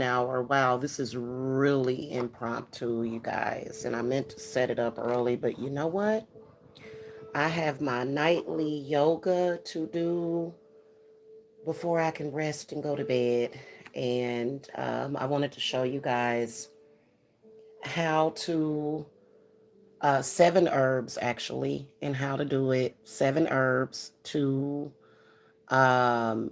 hour. Wow, this is really impromptu, you guys. And I meant to set it up early, but you know what? I have my nightly yoga to do before I can rest and go to bed. And I wanted to show you guys how to, 7 herbs actually, and how to do it. 7 herbs to um,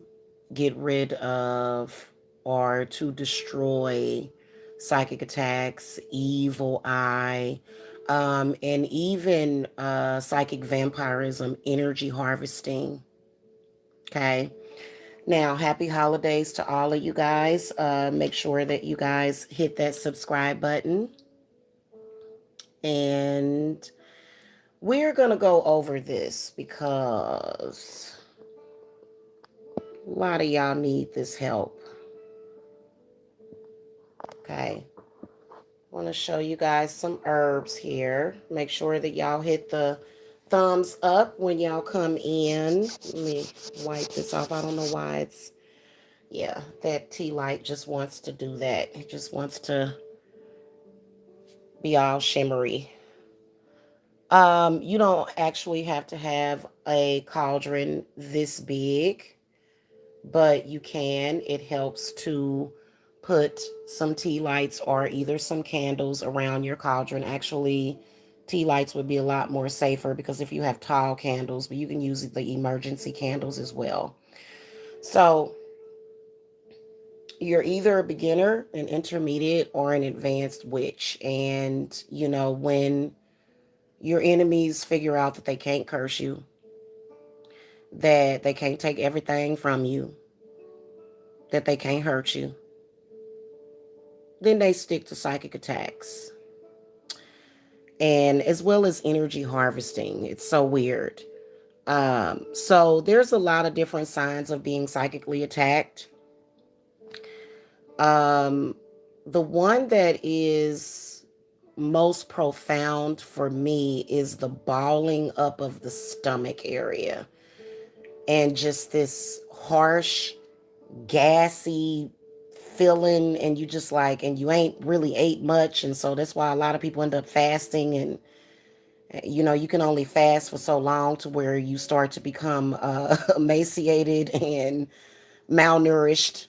get rid of or to destroy psychic attacks, evil eye, and even psychic vampirism, energy harvesting. Okay. Now, happy holidays to all of you guys. Make sure that you guys hit that subscribe button. And we're going to go over this because a lot of y'all need this help. Okay. I want to show you guys some herbs here. Make sure that y'all hit the thumbs up when y'all come in. Let me wipe this off. I don't know why it's, yeah, that tea light just wants to do that. It just wants to be all shimmery. You don't actually have to have a cauldron this big, but you can. It helps to put some tea lights or either some candles around your cauldron. Actually, tea lights would be a lot more safer because if you have tall candles, but you can use the emergency candles as well. So you're either a beginner, an intermediate, or an advanced witch. And, when your enemies figure out that they can't curse you, that they can't take everything from you, that they can't hurt you, then they stick to psychic attacks. And as well as energy harvesting. It's so weird. So there's a lot of different signs of being psychically attacked. Um, the one that is most profound for me is the balling up of the stomach area and just this harsh, gassy feeling, and you just like, and you ain't really ate much, and so that's why a lot of people end up fasting. And you can only fast for so long to where you start to become emaciated and malnourished.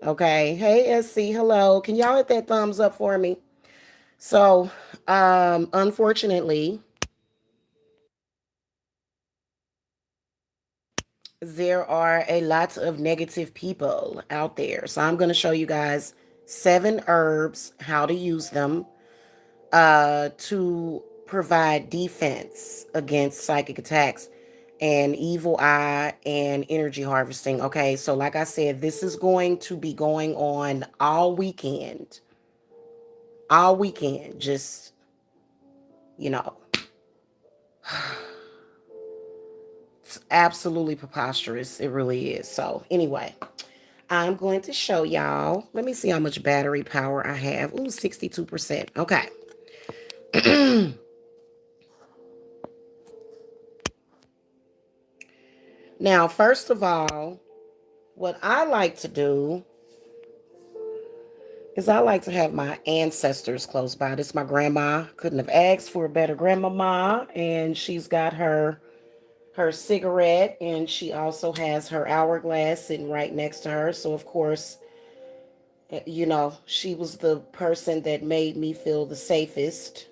Okay. Hey, SC, hello. Can y'all hit that thumbs up for me? So, unfortunately, there are a lot of negative people out there. So, I'm going to show you guys 7 herbs, how to use them to provide defense against psychic attacks and evil eye and energy harvesting. Okay, so like I said, this is going to be going on all weekend. All weekend. Just, you know, it's absolutely preposterous. It really is. So, anyway, I'm going to show y'all. Let me see how much battery power I have. Ooh, 62%. Okay. Now, first of all, what I like to do is I like to have my ancestors close by. This my grandma. Couldn't have asked for a better grandmama, and she's got her cigarette, and she also has her hourglass sitting right next to her. So of course, she was the person that made me feel the safest.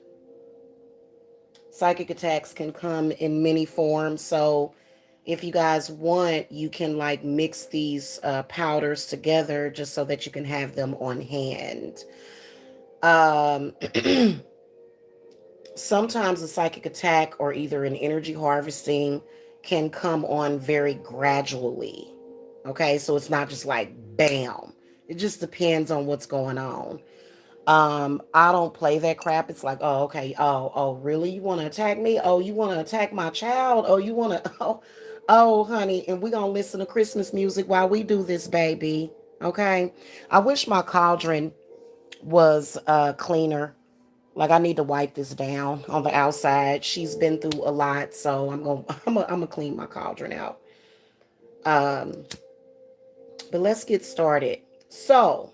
Psychic attacks can come in many forms, so if you guys want, you can like mix these powders together just so that you can have them on hand. Um, Sometimes a psychic attack or either an energy harvesting can come on very gradually. Okay, so it's not just like bam. It just depends on what's going on. I don't play that crap. It's like, oh, okay, oh, really? You want to attack me? Oh, you want to attack my child? Oh, you want to, oh, honey, and we're gonna listen to Christmas music while we do this, baby. Okay. I wish my cauldron was cleaner. Like I need to wipe this down on the outside. She's been through a lot, so I'm gonna clean my cauldron out. Um, but let's get started. So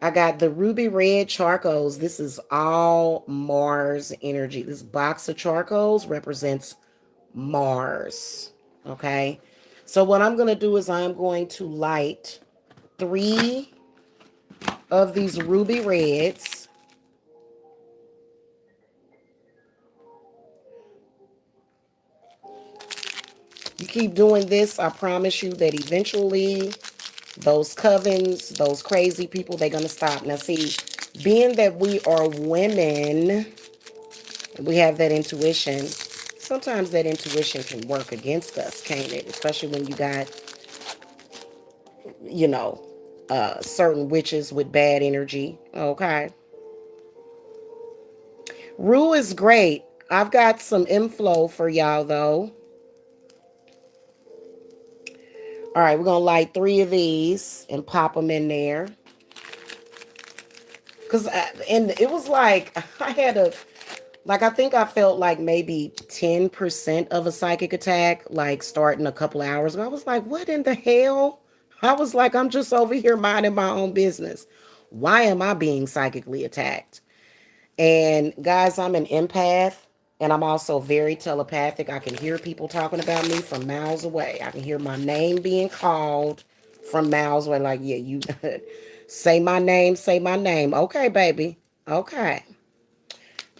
I got the ruby red charcoals. This is all Mars energy. This box of charcoals represents Mars. Okay. So what I'm going to do is I'm going to light 3 of these ruby reds. You keep doing this, I promise you that eventually those covens, those crazy people, they're going to stop. Now, see, being that we are women, we have that intuition. Sometimes that intuition can work against us, can't it? Especially when you got, you know, certain witches with bad energy. Okay. Rue is great. I've got some inflow for y'all, though. All right, we're going to light 3 of these and pop them in there. Because, and it was like, I had a, like, I think I felt like maybe 10% of a psychic attack, like starting a couple hours ago. I was like, what in the hell? I was like, I'm just over here minding my own business. Why am I being psychically attacked? And guys, I'm an empath and I'm also very telepathic. I can hear people talking about me from miles away. I can hear my name being called from miles away. Like, yeah, you say my name, say my name. Okay, baby. Okay.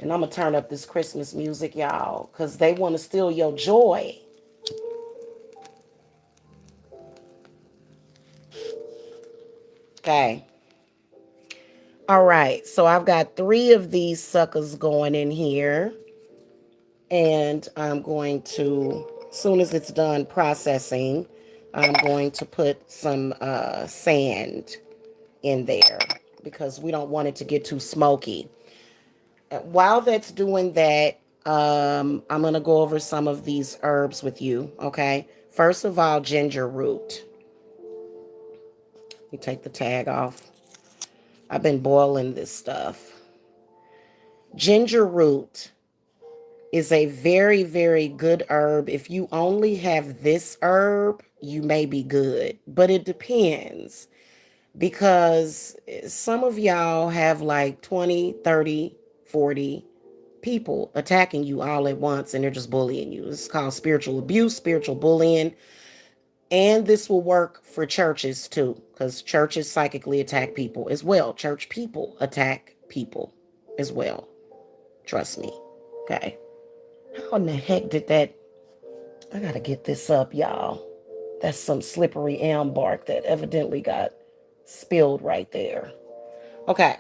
And I'm going to turn up this Christmas music, y'all, because they want to steal your joy. Okay. All right. So I've got 3 of these suckers going in here. And I'm going to, as soon as it's done processing, I'm going to put some sand in there because we don't want it to get too smoky. While that's doing that, I'm going to go over some of these herbs with you, okay? First of all, ginger root. You take the tag off. I've been boiling this stuff. Ginger root is a very, very good herb. If you only have this herb, you may be good, but it depends because some of y'all have like 20, 30, 40 people attacking you all at once and they're just bullying you. It's called spiritual abuse, spiritual bullying. And this will work for churches too, because churches psychically attack people as well. Church people attack people as well. Trust me. Okay. How in the heck did that? I gotta get this up, y'all. That's some slippery elm bark that evidently got spilled right there. Okay.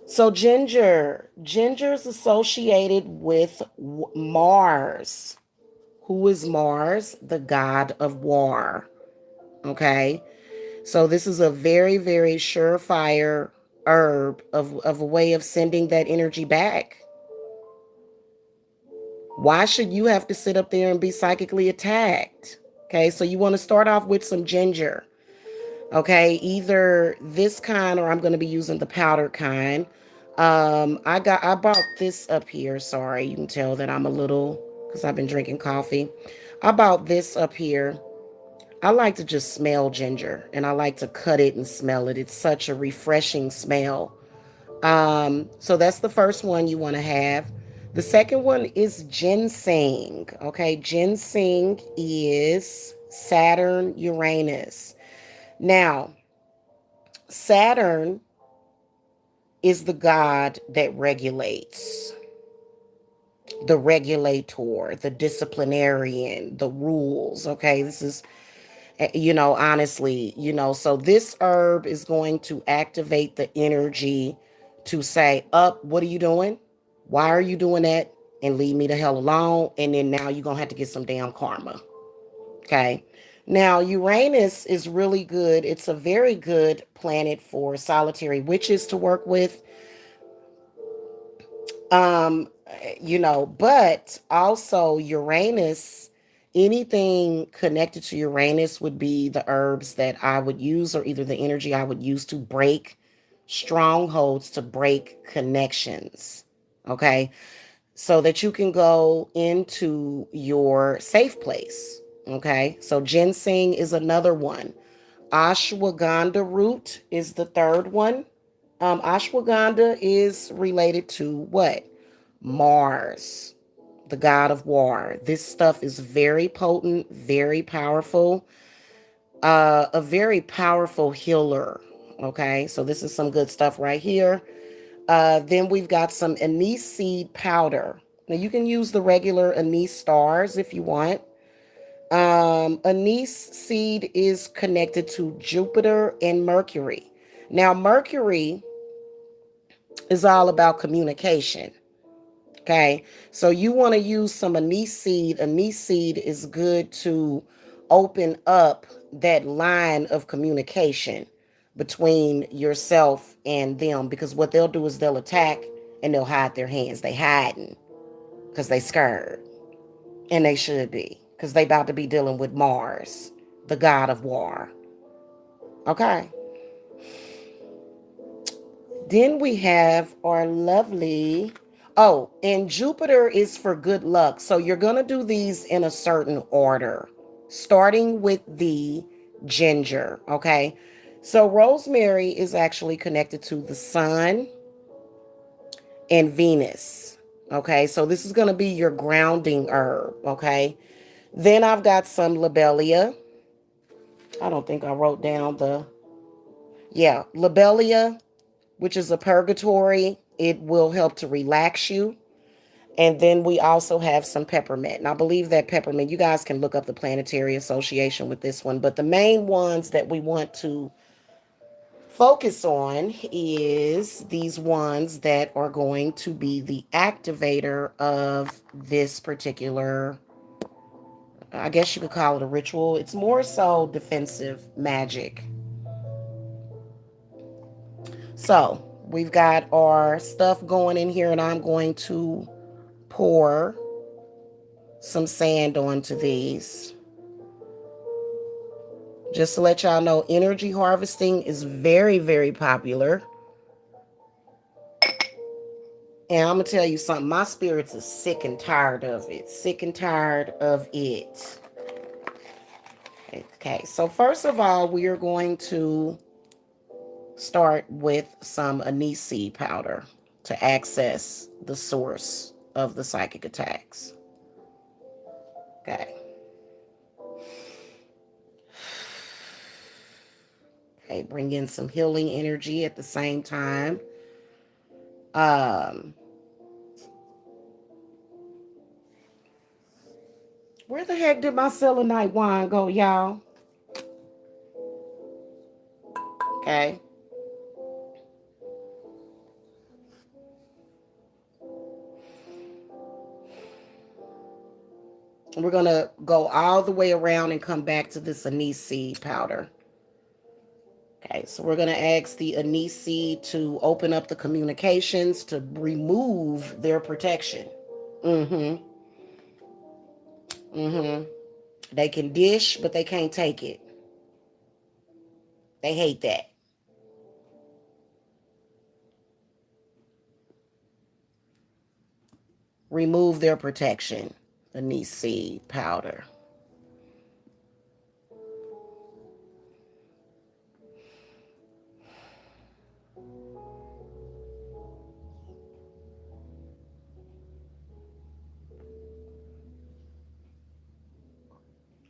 So ginger is associated with Mars. Who is Mars? The god of war. Okay. So this is a very, very surefire herb of a way of sending that energy back. Why should you have to sit up there and be psychically attacked? Okay, so you want to start off with some ginger. Okay, either this kind or I'm going to be using the powdered kind. I bought this up here. Sorry, you can tell that I'm a little because I've been drinking coffee. I bought this up here. I like to just smell ginger and I like to cut it and smell it. It's such a refreshing smell. So that's the first one you want to have. The second one is ginseng. Okay, ginseng is Saturn, Uranus. Now, Saturn is the god that regulates, the regulator, the disciplinarian, the rules. Okay, this is, honestly, so this herb is going to activate the energy to say, up, what are you doing? Why are you doing that? And leave me the hell alone. And then now you're going to have to get some damn karma. Okay. Now, Uranus is really good. It's a very good planet for solitary witches to work with. Um, but also Uranus, anything connected to Uranus would be the herbs that I would use, or either the energy I would use to break strongholds, to break connections. Okay. So that you can go into your safe place. Okay. So ginseng is another one. Ashwagandha root is the third one. Ashwagandha is related to what? Mars, the god of war. This stuff is very potent, very powerful, a very powerful healer. Okay, so this is some good stuff right here. Then we've got some anise seed powder. Now you can use the regular anise stars if you want. Anise seed is connected to Jupiter and Mercury. Now, Mercury is all about communication. Okay, so you want to use some anise seed. Anise seed is good to open up that line of communication between yourself and them, because what they'll do is they'll attack and they'll hide their hands. They hiding because they scared, and they should be, because they about to be dealing with Mars, the god of war. Okay. Then we have our lovely. Oh, and Jupiter is for good luck. So you're going to do these in a certain order, starting with the ginger. Okay. So rosemary is actually connected to the sun and Venus. Okay. So this is going to be your grounding herb. Okay. Then I've got some lobelia. I don't think I wrote down the. Yeah, lobelia, which is a purgatory. It will help to relax you. And then we also have some peppermint. And I believe that peppermint, you guys can look up the planetary association with this one. But the main ones that we want to focus on is these ones that are going to be the activator of this particular, I guess you could call it a ritual. It's more so defensive magic. So we've got our stuff going in here, and I'm going to pour some sand onto these. Just to let y'all know, energy harvesting is very, very popular. And I'm going to tell you something. My spirits are sick and tired of it. Sick and tired of it. Okay, so first of all, we are going to start with some anise seed powder to access the source of the psychic attacks. Okay. Okay, bring in some healing energy at the same time. Where the heck did my selenite wine go, y'all? Okay. We're going to go all the way around and come back to this anise seed powder. Okay, so we're going to ask the anise seed to open up the communications to remove their protection. Mm-hmm. Mm-hmm. They can dish, but they can't take it. They hate that. Remove their protection. Anise seed powder.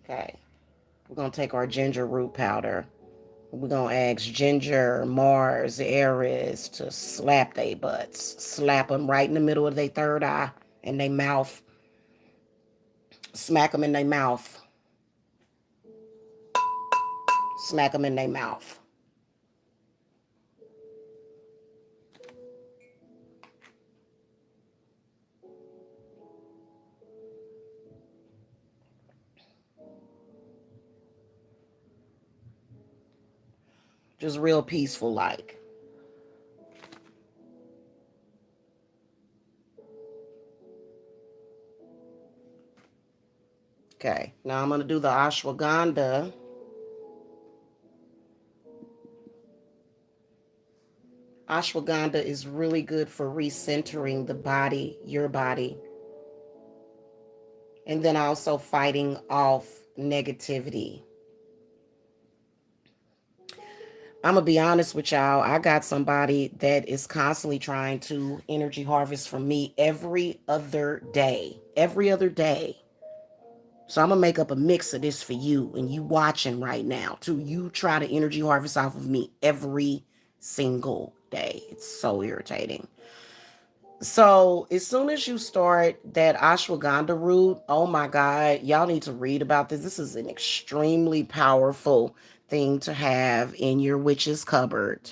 Okay. We're going to take our ginger root powder. We're going to ask Ginger, Mars, Aries to slap they butts. Slap them right in the middle of their third eye and their mouth. Smack them in their mouth. Smack them in their mouth. Just real peaceful like. Okay, now I'm going to do the ashwagandha. Ashwagandha is really good for recentering the body, your body, and then also fighting off negativity. I'm gonna be honest with y'all. I got somebody that is constantly trying to energy harvest from me every other day. Every other day. So I'm gonna make up a mix of this for you and you watching right now. To you try to energy harvest off of me every single day. It's so irritating. So as soon as you start that ashwagandha root, oh my God, y'all need to read about this. This is an extremely powerful thing to have in your witch's cupboard.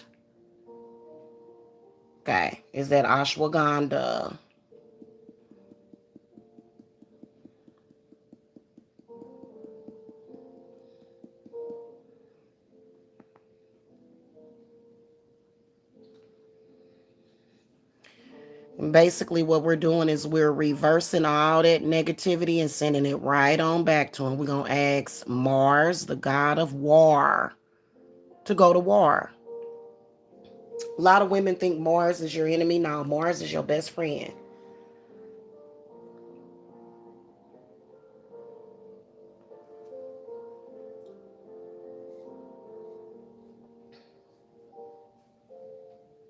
Okay, is that ashwagandha? And basically, what we're doing is we're reversing all that negativity and sending it right on back to him. We're going to ask Mars, the god of war, to go to war. A lot of women think Mars is your enemy. No, Mars is your best friend.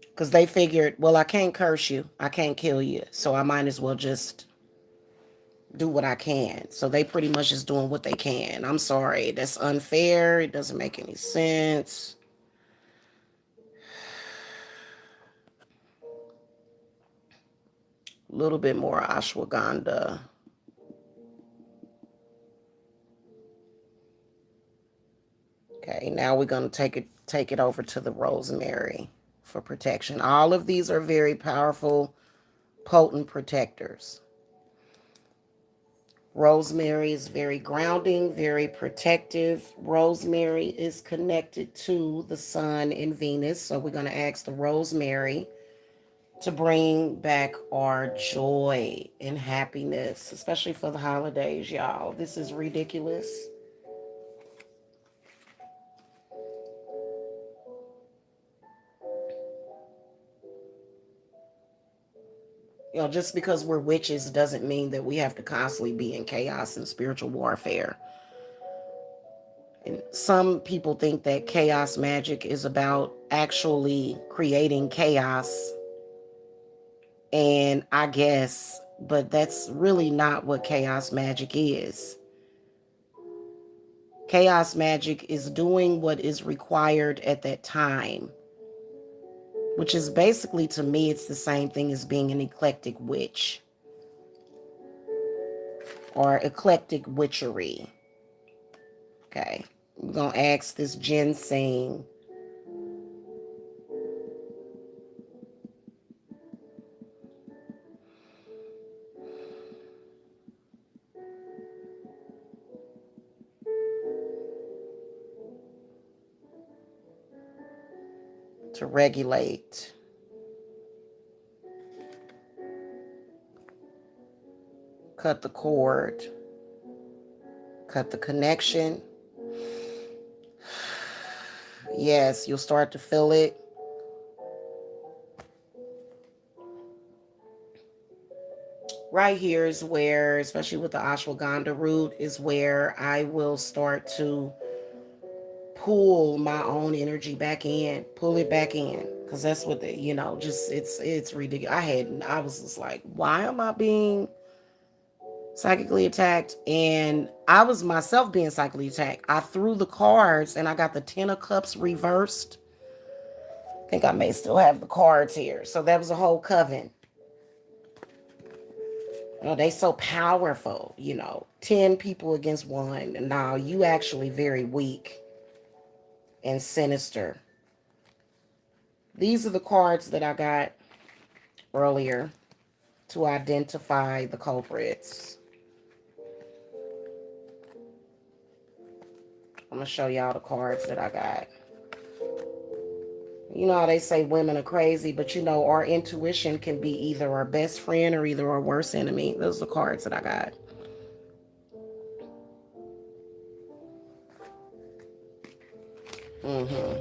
Because they figured, well, I can't curse you. I can't kill you. So I might as well just do what I can. So they pretty much just doing what they can. I'm sorry. That's unfair. It doesn't make any sense. A little bit more ashwagandha. Okay, now we're going to take it over to the rosemary for protection. All of these are very powerful, potent protectors. Rosemary is very grounding, very protective. Rosemary is connected to the sun and Venus. So we're going to ask the rosemary to bring back our joy and happiness, especially for the holidays, y'all. This is ridiculous. Just because we're witches doesn't mean that we have to constantly be in chaos and spiritual warfare. And some people think that chaos magic is about actually creating chaos. And I guess, but that's really not what chaos magic is. Chaos magic is doing what is required at that time, which is basically, to me, it's the same thing as being an eclectic witch or eclectic witchery. Okay, we're going to ask this ginseng to regulate, cut the cord, cut the connection. Yes, you'll start to feel it. Right here is where, especially with the ashwagandha root, is where I will start to pull my own energy back in, pull it back in. Because that's what just it's ridiculous. I was just like, why am I being psychically attacked? And I was myself being psychically attacked. I threw the cards and I got the 10 of Cups reversed. I think I may still have the cards here. So that was a whole coven. They so powerful, 10 people against one. Now you actually very weak and sinister. These are the cards that I got earlier to identify the culprits. I'm going to show y'all the cards that I got. You know how they say women are crazy, but our intuition can be either our best friend or either our worst enemy. Those are the cards that I got. Mm-hmm.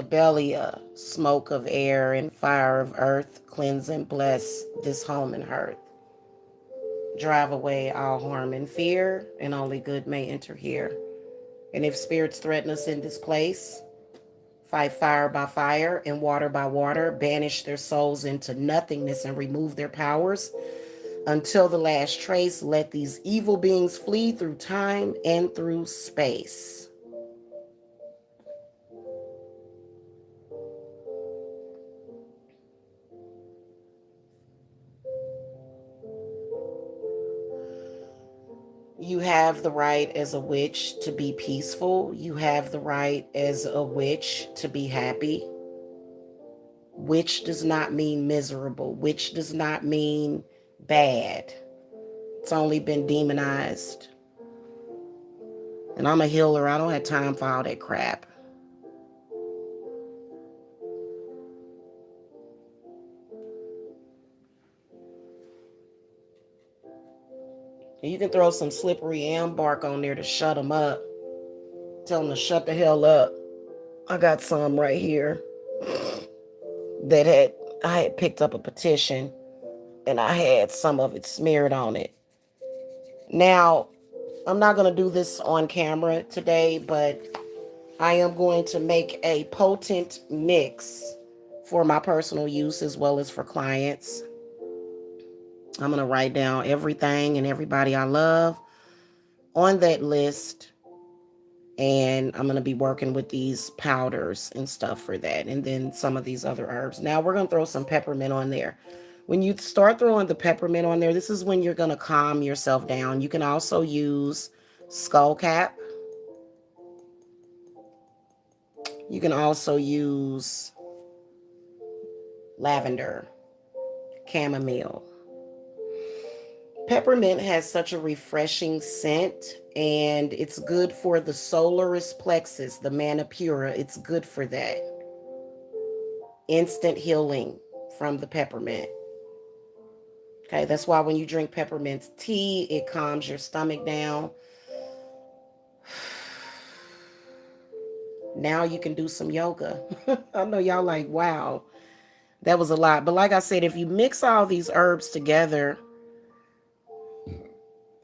belly of smoke of air and fire of earth, cleanse and bless this home and hearth. Drive away all harm and fear, and only good may enter here. And if spirits threaten us in this place, fight fire by fire and water by water, banish their souls into nothingness and remove their powers. Until the last trace, let these evil beings flee through time and through space. You have the right as a witch to be peaceful. You have the right as a witch to be happy. Witch does not mean miserable. Witch does not mean bad. It's only been demonized. And I'm a healer. I don't have time for all that crap. And you can throw some slippery elm bark on there to shut them up. Tell them to shut the hell up. I got some right here that I had picked up a petition and I had some of it smeared on it. Now, I'm not going to do this on camera today, but I am going to make a potent mix for my personal use as well as for clients. I'm going to write down everything and everybody I love on that list. And I'm going to be working with these powders and stuff for that. And then some of these other herbs. Now we're going to throw some peppermint on there. When you start throwing the peppermint on there, this is when you're going to calm yourself down. You can also use skullcap. You can also use lavender, chamomile. Peppermint has such a refreshing scent, and it's good for the solar plexus, the manipura. It's good for that. Instant healing from the peppermint. Okay, that's why when you drink peppermint tea, it calms your stomach down. Now you can do some yoga. I know y'all like, wow, that was a lot. But like I said, if you mix all these herbs together,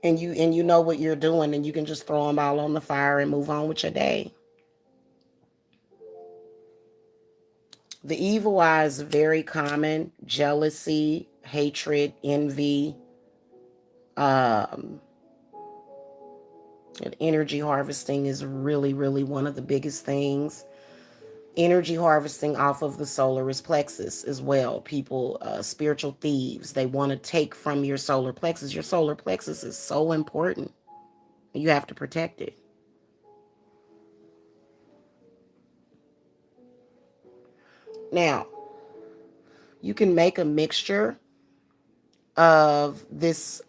and you know what you're doing, and you can just throw them all on the fire and move on with your day. The evil eye is very common. Jealousy, hatred, envy, and energy harvesting is really, really one of the biggest things. Energy harvesting off of the solar plexus as well. People, spiritual thieves, they want to take from your solar plexus. Your solar plexus is so important. You have to protect it. Now, you can make a mixture of this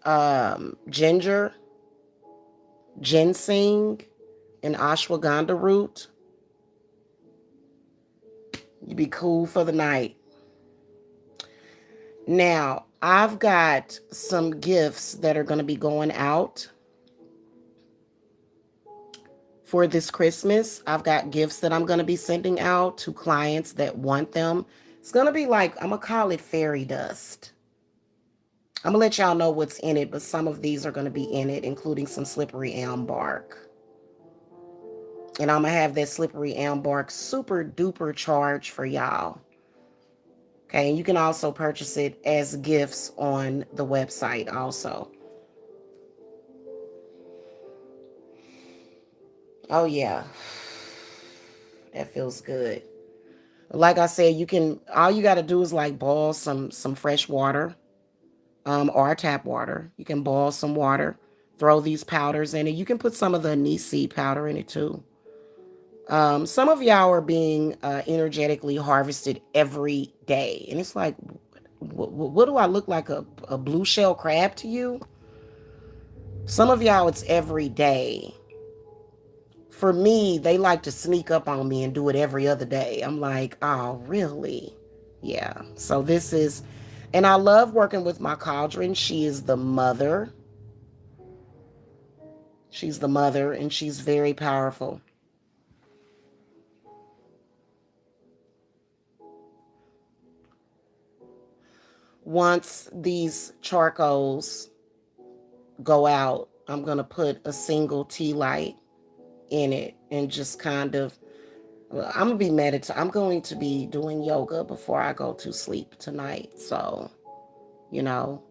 ginger, ginseng, and ashwagandha root. You'd be cool for the night. Now, I've got some gifts that are going to be going out for this Christmas. I've got gifts that I'm going to be sending out to clients that want them. It's going to be like, I'm going to call it fairy dust. I'm going to let y'all know what's in it, but some of these are going to be in it, including some slippery elm bark. And I'm going to have that slippery elm bark super duper charge for y'all. Okay, and you can also purchase it as gifts on the website also. Oh yeah, that feels good. Like I said, all you got to do is like boil some fresh water, or tap water. You can boil some water, throw these powders in it. You can put some of the anise seed powder in it too. Some of y'all are being energetically harvested every day. And it's like, what do I look like, a blue shell crab to you? Some of y'all, it's every day. For me, they like to sneak up on me and do it every other day. I'm like, oh, really? Yeah. So this is, and I love working with my cauldron. She is the mother. She's the mother, and she's very powerful. Once these charcoals go out, I'm going to put a single tea light in it and just kind of, I'm going to be I'm going to be doing yoga before I go to sleep tonight. So, you know,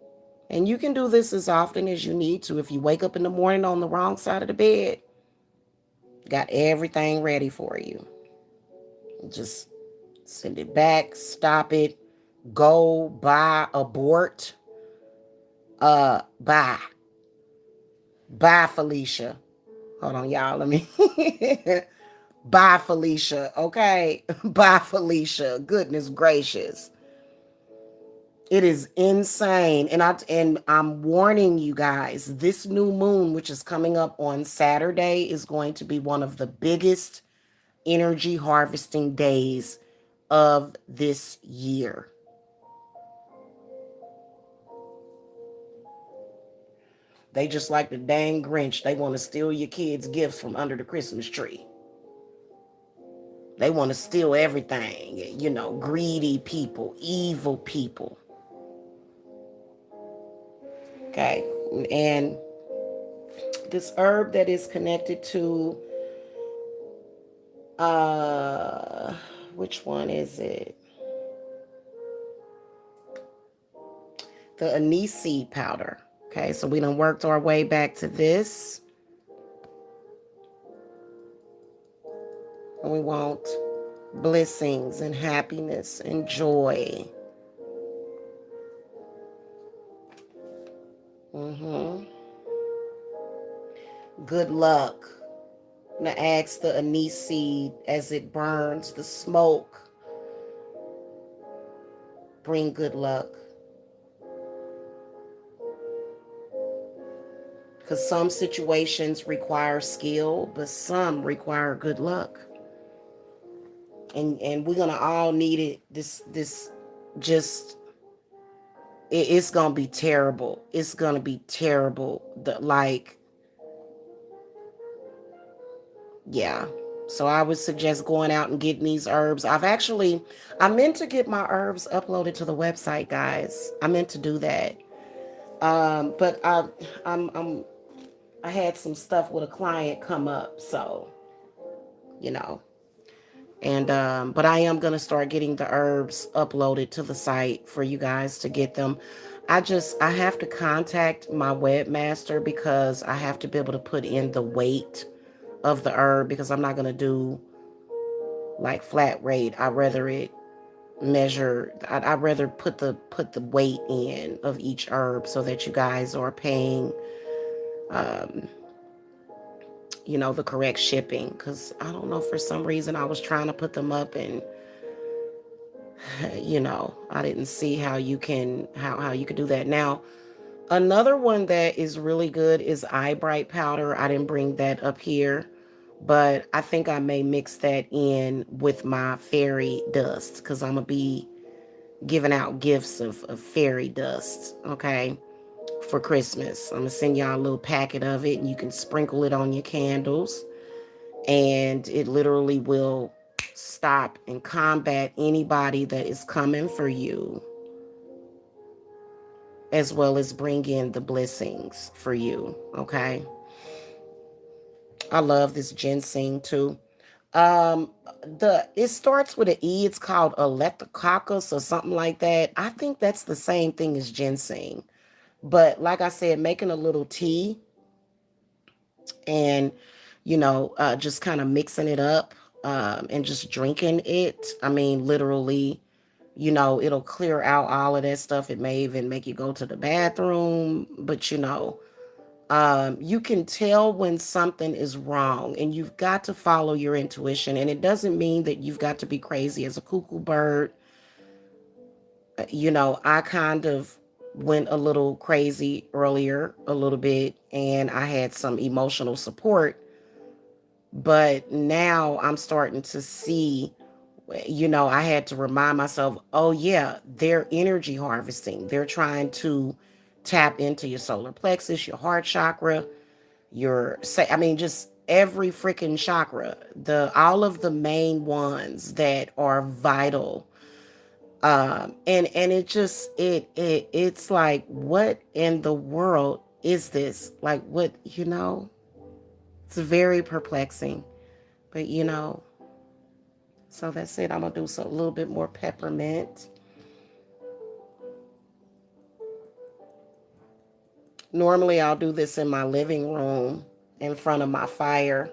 and you can do this as often as you need to. If you wake up in the morning on the wrong side of the bed, got everything ready for you. Just send it back, stop it, go, buy, abort, bye. Bye, Felicia. Hold on, y'all. Let me. Bye, Felicia. Okay. Bye, Felicia. Goodness gracious. It is insane. And I'm warning you guys, this new moon, which is coming up on Saturday, is going to be one of the biggest energy harvesting days of this year. They just like the dang Grinch. They want to steal your kids' gifts from under the Christmas tree. They want to steal everything. You know, greedy people, evil people. Okay. And this herb that is connected to, uh, which one is it? The anise seed powder. Okay, so we done worked our way back to this. And we want blessings and happiness and joy. Good luck. I'm going to ask the anise seed as it burns, the smoke, bring good luck. Because some situations require skill, but some require good luck. And we're gonna all need it. This just it's gonna be terrible. It's gonna be terrible. Yeah. So I would suggest going out and getting these herbs. I meant to get my herbs uploaded to the website, guys. I meant to do that. But I'm I had some stuff with a client come up, so you know. And but I am gonna start getting the herbs uploaded to the site for you guys to get them. I have to contact my webmaster because I have to be able to put in the weight of the herb because I'm not gonna do like flat rate. I'd rather put the weight in of each herb so that you guys are paying um the correct shipping, because I don't know, for some reason I was trying to put them up and I didn't see how you can how you could do that. Now, another one that is really good is eye bright powder. I didn't bring that up here, but I think I may mix that in with my fairy dust because I'm gonna be giving out gifts of fairy dust, okay, for Christmas. I'm gonna send y'all a little packet of it and you can sprinkle it on your candles, and it literally will stop and combat anybody that is coming for you, as well as bring in the blessings for you. Okay. I love this ginseng too. Um, it starts with an E. It's called Electococcus or something like that. I think that's the same thing as ginseng. But like I said, making a little tea and just kind of mixing it up, and just drinking it. I mean, literally, it'll clear out all of that stuff. It may even make you go to the bathroom, but you can tell when something is wrong, and you've got to follow your intuition. And it doesn't mean that you've got to be crazy as a cuckoo bird. I kind of went a little crazy earlier, a little bit, and I had some emotional support. But now I'm starting to see, I had to remind myself, oh, yeah, they're energy harvesting. They're trying to tap into your solar plexus, your heart chakra, just every freaking chakra, all of the main ones that are vital And it's like, what in the world is this? Like, what, it's very perplexing. But so that's it. I'm gonna do a little bit more peppermint. Normally I'll do this in my living room in front of my fire.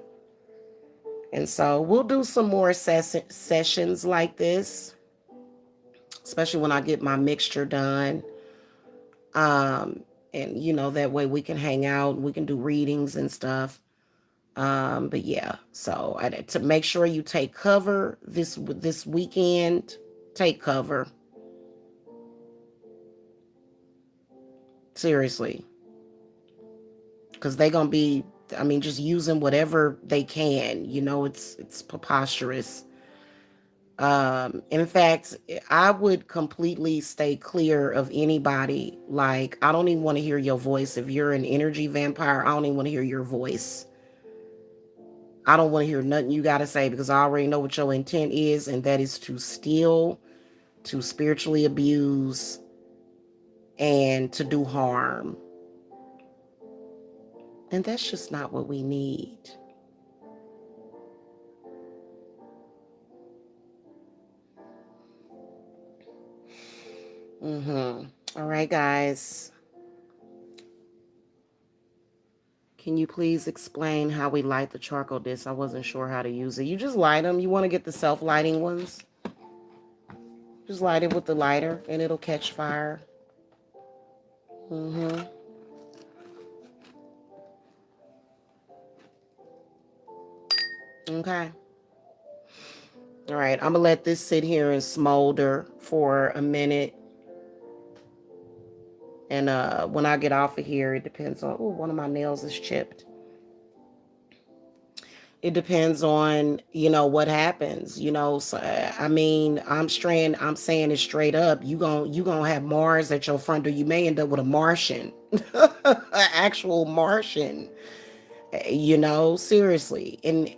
And so we'll do some more sessions like this, especially when I get my mixture done. And that way we can hang out, we can do readings and stuff. But yeah, so to make sure you take cover this weekend, take cover. Seriously. Because they're gonna be, I mean, just using whatever they can. It's preposterous. In fact, I would completely stay clear of anybody. Like, I don't even want to hear your voice. If you're an energy vampire, I don't even want to hear your voice. I don't want to hear nothing you got to say, because I already know what your intent is, and that is to steal, to spiritually abuse, and to do harm. And that's just not what we need. All right, guys. Can you please explain how we light the charcoal disc? I wasn't sure how to use it. You just light them. You want to get the self-lighting ones? Just light it with the lighter and it'll catch fire. Okay. All right. I'm going to let this sit here and smolder for a minute. And when I get off of here, it depends on... Oh, one of my nails is chipped. It depends on, what happens, so I mean, I'm saying it straight up. You gonna have Mars at your front door. You may end up with a Martian, an actual Martian, seriously. And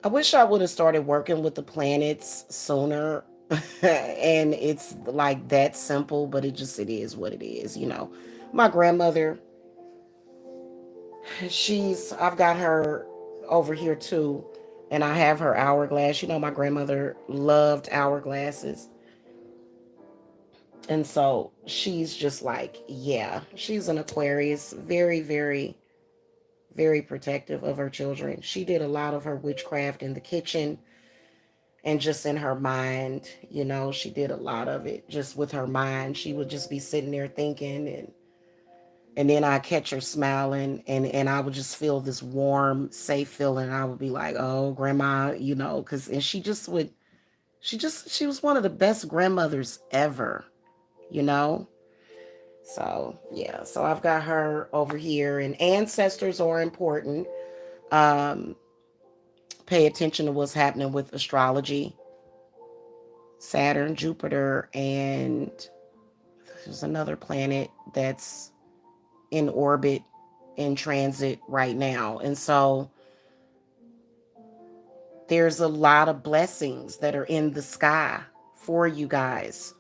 I wish I would have started working with the planets sooner. And it's like that simple, but it is what it is. My grandmother, I've got her over here too, and I have her hourglass. My grandmother loved hourglasses. And so she's just like, yeah, she's an Aquarius, very, very, very protective of her children. She did a lot of her witchcraft in the kitchen and just in her mind. She did a lot of it just with her mind. She would just be sitting there thinking, and then I catch her smiling, and I would just feel this warm, safe feeling. I would be like, oh, grandma, and she was one of the best grandmothers ever, you know? So, yeah, so I've got her over here, and ancestors are important. Um, Pay attention to what's happening with astrology. Saturn, Jupiter, and there's another planet that's in orbit, in transit right now. And so there's a lot of blessings that are in the sky for you guys.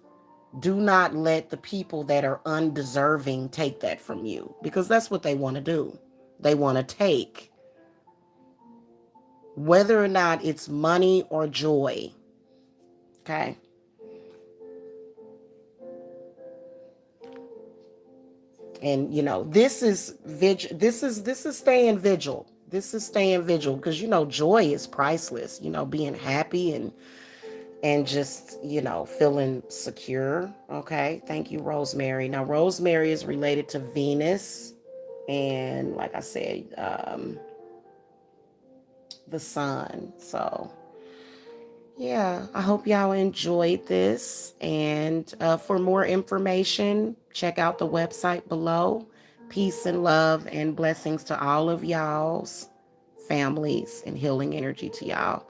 Do not let the people that are undeserving take that from you, because that's what they want to do. They want to take, whether or not it's money or joy. Okay. And this is staying vigil. This is staying vigil, because joy is priceless. Being happy and just feeling secure. Okay, thank you, Rosemary. Now Rosemary is related to Venus, and like I said, the sun. So yeah, I hope y'all enjoyed this. And for more information, check out the website below. Peace and love and blessings to all of y'all's families, and healing energy to y'all.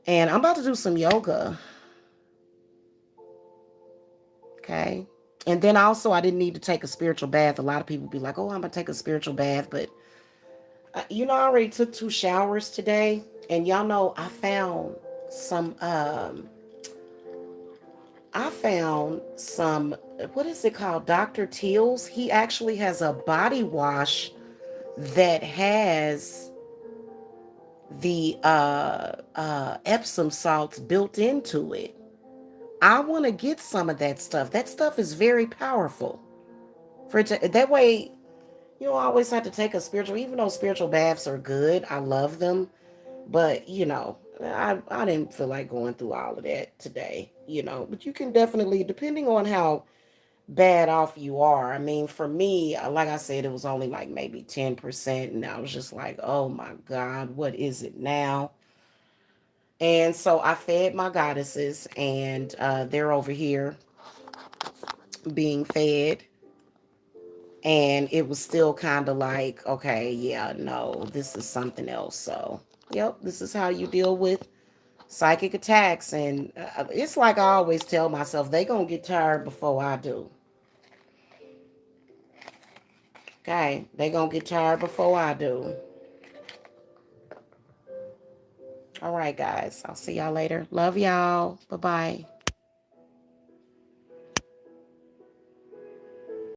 And I'm about to do some yoga. Okay. And then also, I didn't need to take a spiritual bath. A lot of people be like, oh, I'm going to take a spiritual bath. But, I already took 2 showers today. And y'all know I found some I found some, what is it called? Dr. Teal's. He actually has a body wash that has the Epsom salts built into it. I want to get some of that stuff. That stuff is very powerful. For it to, that way, you don't always have to take a spiritual, even though spiritual baths are good. I love them. But, I didn't feel like going through all of that today, But you can definitely, depending on how bad off you are. I mean, for me, like I said, it was only like maybe 10%. And I was just like, oh my God, what is it now? And so I fed my goddesses, and they're over here being fed. And it was still kind of like, okay, yeah, no, this is something else. So, yep, this is how you deal with psychic attacks. And it's like I always tell myself, they gonna get tired before I do. Okay, they gonna get tired before I do. All right, guys, I'll see y'all later. Love y'all. Bye bye.